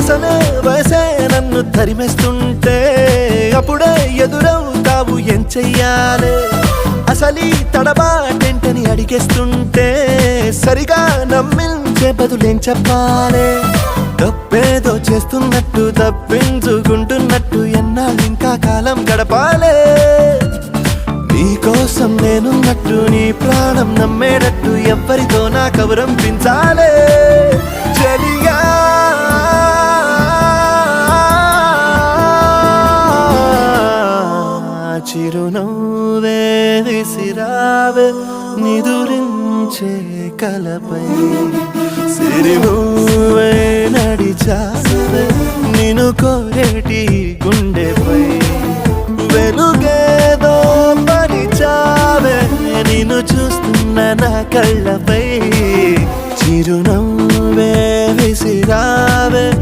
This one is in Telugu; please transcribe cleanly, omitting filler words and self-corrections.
అసలే వయసే నన్ను తరిమేస్తుంటే అప్పుడే ఎదురవుతావు ఏం చెయ్యాలే అసలీ తడబాటెంటని అడిగేస్తుంటే సరిగా నమ్మించే బదులేం చెప్పాలే తప్పేదో చేస్తున్నట్టు తప్పించుకుంటున్నట్టు ఎన్నాళ్ళింకా కాలం గడపాలే నీకోసం నేనున్నట్టు నీ ప్రాణం నమ్మేటట్టు ఎవ్వరితో నా కవరం పించాలే చలియా చిరునవ్వే విసిరావే నిదురించే కలపై సిరిమూవే నడిచావే నిన్ను కోరేటి గుండెపై వెలుగేదో పరిచావే నిన్ను చూస్తున్న నా కళ్ళపై చిరునవ్వు